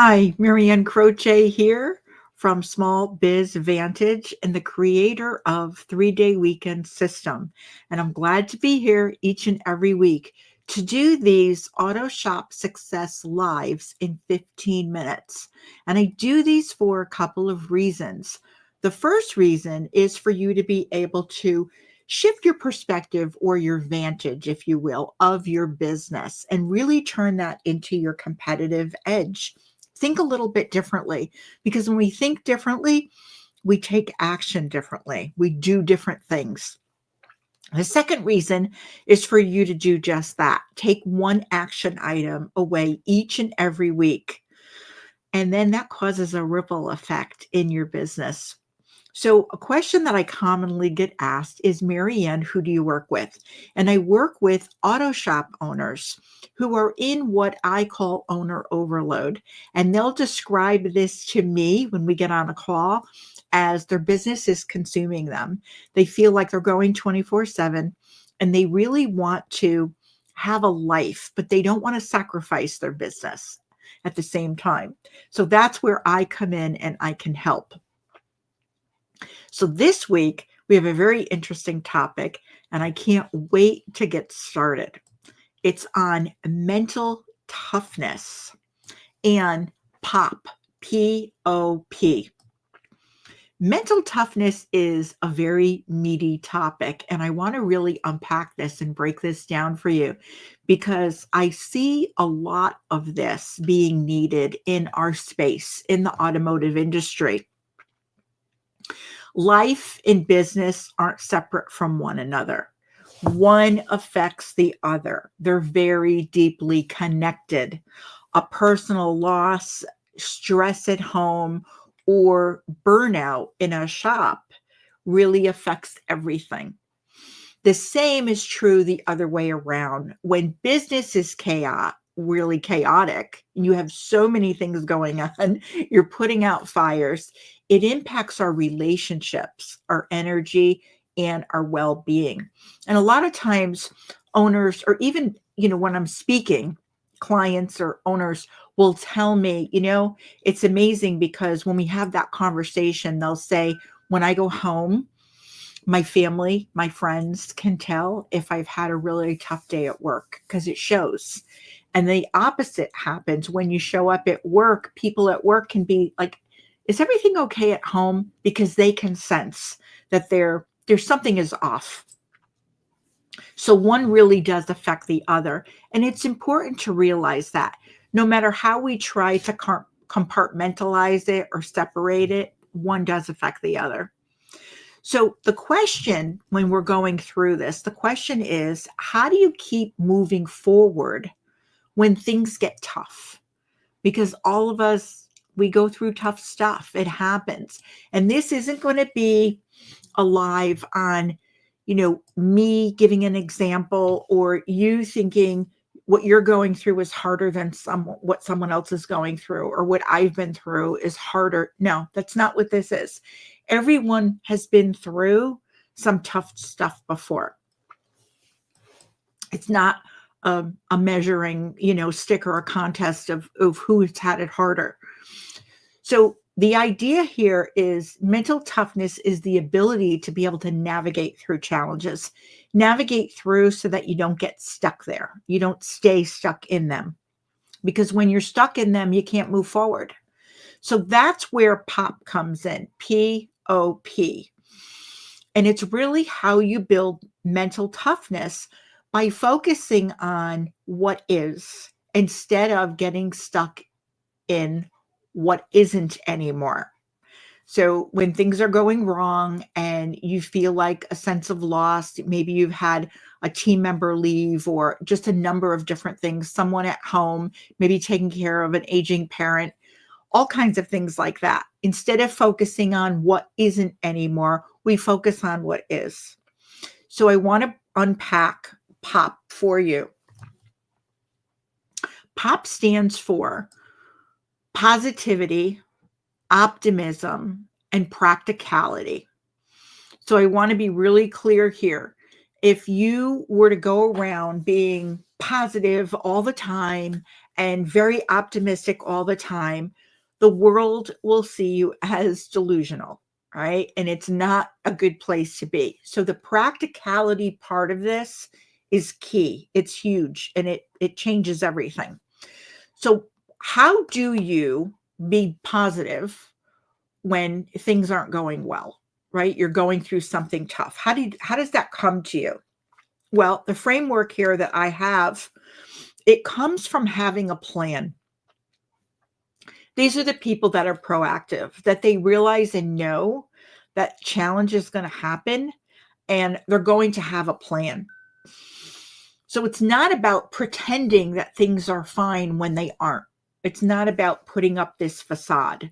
Hi, Marianne Croce here from Small Biz Vantage and the creator of 3 Day Weekend System. And I'm glad to be here each and every week to do these auto shop success lives in 15 minutes. And I do these for a couple of reasons. The first reason is for you to be able to shift your perspective or your vantage, if you will, of your business and really turn that into your competitive edge. Think a little bit differently, because when we think differently, we take action differently. We do different things. The second reason is for you to do just that. Take one action item away each and every week. And then that causes a ripple effect in your business. So, a question that I commonly get asked is, Marianne, who do you work with? And I work with auto shop owners who are in what I call owner overload. And they'll describe this to me when we get on a call as their business is consuming them. They feel like they're going 24/7 and they really want to have a life, but they don't want to sacrifice their business at the same time. So, that's where I come in and I can help. So this week, we have a very interesting topic, and I can't wait to get started. It's on mental toughness and P.O.P. P-O-P. Mental toughness is a very meaty topic, and I want to really unpack this and break this down for you because I see a lot of this being needed in our space in the automotive industry. Life and business aren't separate from one another. One affects the other. They're very deeply connected. A personal loss, stress at home, or burnout in a shop really affects everything. The same is true the other way around. When business is really chaotic, and you have so many things going on, you're putting out fires, it impacts our relationships, our energy, and our well-being. And a lot of times owners, or even, when I'm speaking, clients or owners will tell me, it's amazing because when we have that conversation, they'll say, when I go home, my family, my friends can tell if I've had a really tough day at work because it shows. And the opposite happens when you show up at work. People at work can be like, is everything okay at home? Because they can sense that there's something is off. So one really does affect the other. And it's important to realize that no matter how we try to compartmentalize it or separate it, one does affect the other. So the question when we're going through this, the question is, how do you keep moving forward when things get tough? Because all of us, we go through tough stuff. It happens. And this isn't going to be a live on, me giving an example or you thinking what you're going through is harder than what someone else is going through, or what I've been through is harder. No, that's not what this is. Everyone has been through some tough stuff before. It's not a measuring, stick or a contest of who's had it harder. So the idea here is mental toughness is the ability to be able to navigate through challenges, navigate through so that you don't get stuck there. You don't stay stuck in them, because when you're stuck in them, you can't move forward. So that's where POP comes in, P-O-P. And it's really how you build mental toughness by focusing on what is instead of getting stuck in what isn't anymore. So when things are going wrong and you feel like a sense of loss, maybe you've had a team member leave or just a number of different things, someone at home, maybe taking care of an aging parent, all kinds of things like that. Instead of focusing on what isn't anymore, we focus on what is. So I want to unpack POP for you. POP stands for positivity, optimism, and practicality. So I want to be really clear here. If you were to go around being positive all the time and very optimistic all the time, the world will see you as delusional, right? And it's not a good place to be. So the practicality part of this is key. It's huge and it changes everything. So how do you be positive when things aren't going well, right? You're going through something tough. How does that come to you? Well, the framework here that I have, it comes from having a plan. These are the people that are proactive, that they realize and know that challenge is going to happen and they're going to have a plan. So it's not about pretending that things are fine when they aren't. It's not about putting up this facade.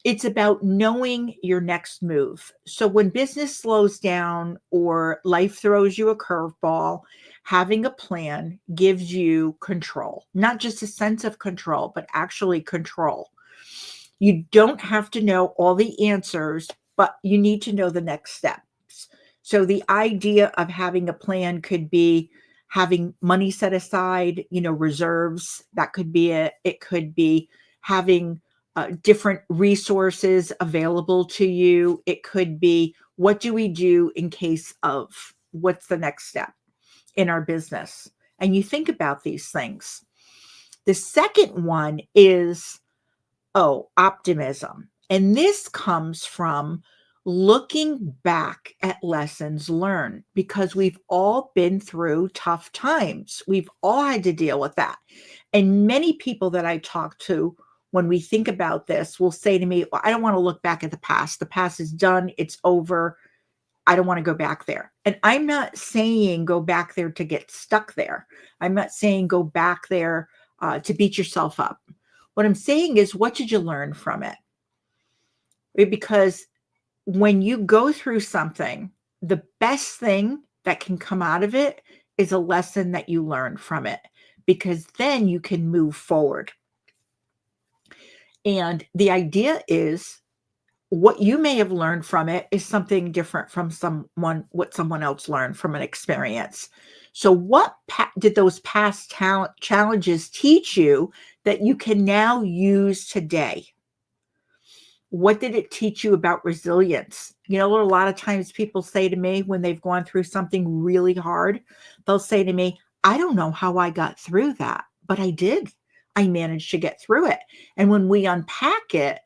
It's about knowing your next move. So when business slows down or life throws you a curveball, having a plan gives you control, not just a sense of control, but actually control. You don't have to know all the answers, but you need to know the next steps. So the idea of having a plan could be having money set aside, reserves. That could be it. It could be having different resources available to you. It could be, what do we do in case of, what's the next step in our business? And you think about these things. The second one is, optimism. And this comes from looking back at lessons learned, because we've all been through tough times. We've all had to deal with that. And many people that I talk to, when we think about this, will say to me, well, I don't want to look back at the past. The past is done. It's over. I don't want to go back there. And I'm not saying go back there to get stuck there. I'm not saying go back there to beat yourself up. What I'm saying is, what did you learn from it? Because when you go through something, the best thing that can come out of it is a lesson that you learn from it, because then you can move forward. And the idea is, what you may have learned from it is something different from what someone else learned from an experience. So what did those past challenges teach you that you can now use today? What did it teach you about resilience? A lot of times people say to me when they've gone through something really hard, they'll say to me, I don't know how I got through that, but I did. I managed to get through it. And when we unpack it,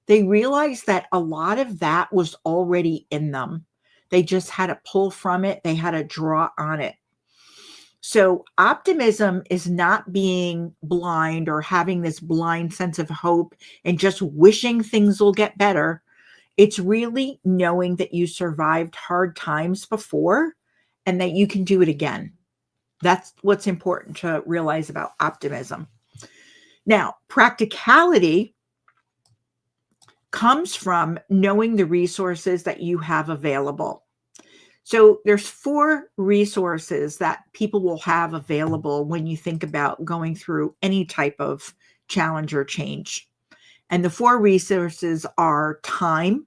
they realize that a lot of that was already in them. They just had to pull from it. They had to draw on it. So optimism is not being blind or having this blind sense of hope and just wishing things will get better. It's really knowing that you survived hard times before and that you can do it again. That's what's important to realize about optimism. Now, practicality comes from knowing the resources that you have available. So there's 4 resources that people will have available when you think about going through any type of challenge or change. And the 4 resources are time,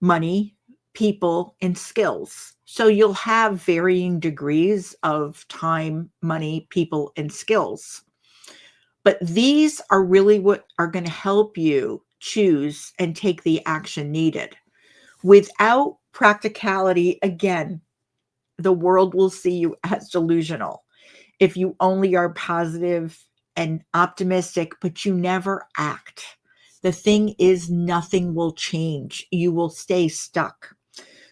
money, people, and skills. So you'll have varying degrees of time, money, people, and skills. But these are really what are going to help you choose and take the action needed. Without practicality, again, the world will see you as delusional. If you only are positive and optimistic, but you never act, the thing is, nothing will change. You will stay stuck.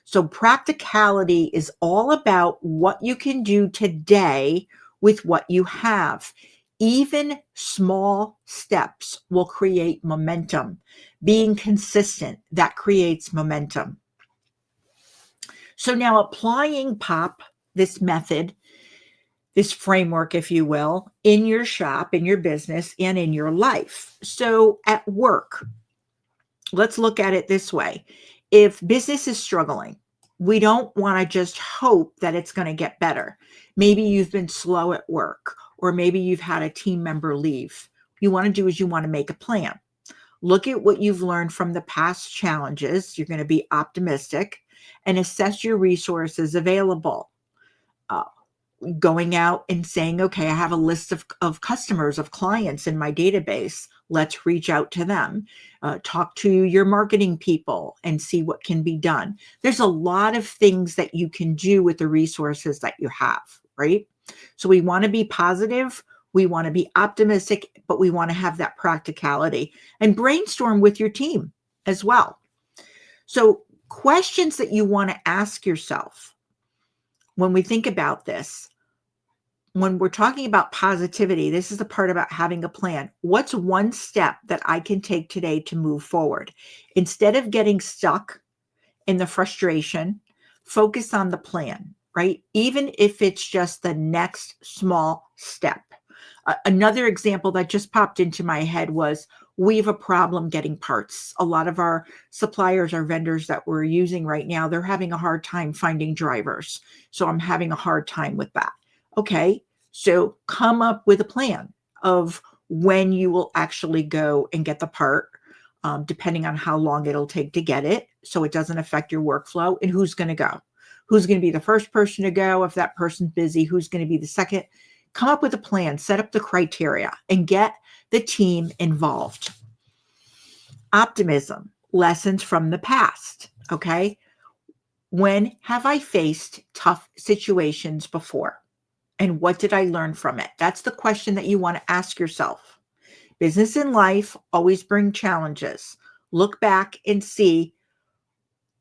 So practicality is all about what you can do today with what you have. Even small steps will create momentum. Being consistent, that creates momentum. So now applying P.O.P, this method, this framework, if you will, in your shop, in your business, and in your life. So at work, let's look at it this way. If business is struggling, we don't want to just hope that it's going to get better. Maybe you've been slow at work, or maybe you've had a team member leave. What you want to do is you want to make a plan. Look at what you've learned from the past challenges. You're going to be optimistic and assess your resources available. going out and saying, okay, I have a list of customers, of clients in my database. Let's reach out to them. Talk to your marketing people and see what can be done. There's a lot of things that you can do with the resources that you have, right? So we want to be positive. We want to be optimistic, but we want to have that practicality and brainstorm with your team as well. So questions that you want to ask yourself when we think about this, when we're talking about positivity, this is the part about having a plan. What's one step that I can take today to move forward? Instead of getting stuck in the frustration, focus on the plan, right? Even if it's just the next small step. Another example that just popped into my head was we have a problem getting parts. A lot of our suppliers, our vendors that we're using right now, they're having a hard time finding drivers. So I'm having a hard time with that. Okay, so come up with a plan of when you will actually go and get the part, depending on how long it'll take to get it, so it doesn't affect your workflow, and who's going to go. Who's going to be the first person to go? If that person's busy, who's going to be the second? Come up with a plan, set up the criteria, and get the team involved. Optimism, lessons from the past. Okay. When have I faced tough situations before? And what did I learn from it? That's the question that you want to ask yourself. Business and life always bring challenges. Look back and see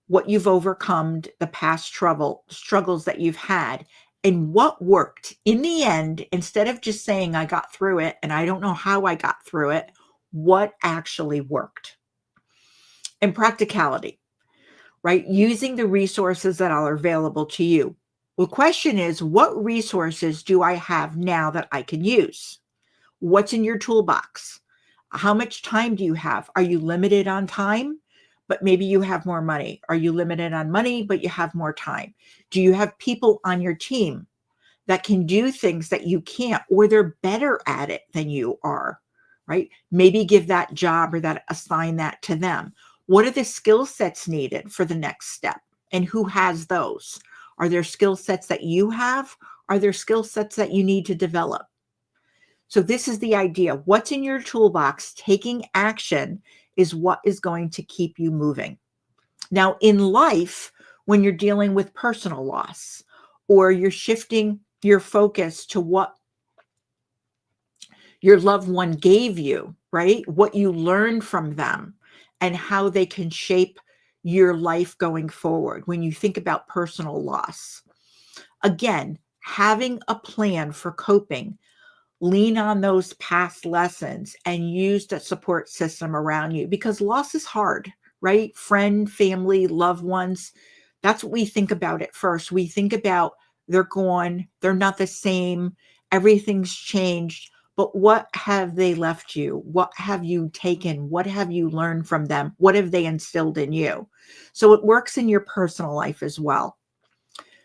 what you've overcome, the past struggles that you've had, and what worked. In the end, instead of just saying, I got through it and I don't know how I got through it, what actually worked? And practicality, right? Using the resources that are available to you. The question is, what resources do I have now that I can use? What's in your toolbox? How much time do you have? Are you limited on time, but maybe you have more money? Are you limited on money, but you have more time? Do you have people on your team that can do things that you can't, or they're better at it than you are, right? Maybe give that job or assign that to them. What are the skill sets needed for the next step? And who has those? Are there skill sets that you have? Are there skill sets that you need to develop? So this is the idea. What's in your toolbox? Taking action is what is going to keep you moving. Now, in life, when you're dealing with personal loss, or you're shifting your focus to what your loved one gave you, right? What you learned from them and how they can shape your life going forward when you think about personal loss. Again, having a plan for coping, lean on those past lessons and use the support system around you, because loss is hard, right? Friend, family, loved ones. That's what we think about at first. We think about they're gone, they're not the same, everything's changed. But what have they left you? What have you taken? What have you learned from them? What have they instilled in you? So it works in your personal life as well.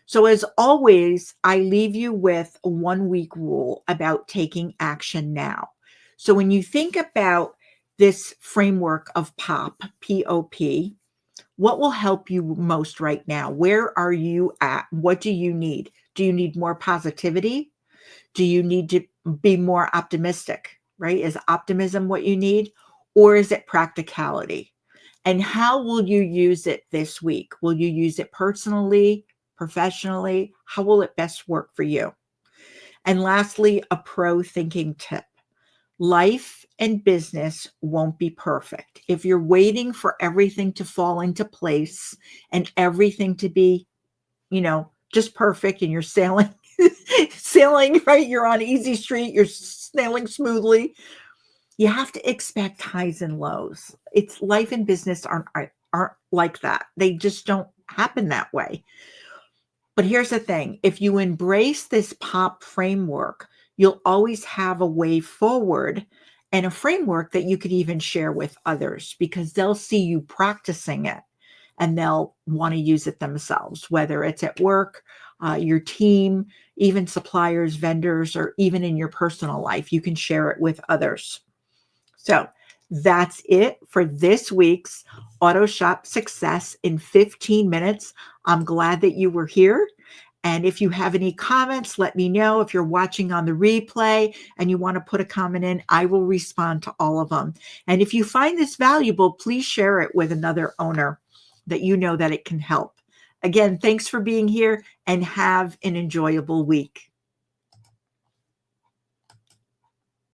So as always, I leave you with a 1-week rule about taking action now. So when you think about this framework of P.O.P, what will help you most right now? Where are you at? What do you need? Do you need more positivity? Do you need to be more optimistic, right? Is optimism what you need? Or is it practicality? And how will you use it this week? Will you use it personally, professionally? How will it best work for you? And lastly, a pro thinking tip. Life and business won't be perfect. If you're waiting for everything to fall into place and everything to be, just perfect, and you're sailing, right? You're on easy street, you're sailing smoothly. You have to expect highs and lows. It's life and business aren't like that. They just don't happen that way. But here's the thing. If you embrace this POP framework, you'll always have a way forward and a framework that you could even share with others, because they'll see you practicing it and they'll want to use it themselves, whether it's at work, your team, even suppliers, vendors, or even in your personal life. You can share it with others. So that's it for this week's Auto Shop Success in 15 minutes. I'm glad that you were here. And if you have any comments, let me know. If you're watching on the replay and you want to put a comment in, I will respond to all of them. And if you find this valuable, please share it with another owner that you know that it can help. Again, thanks for being here and have an enjoyable week.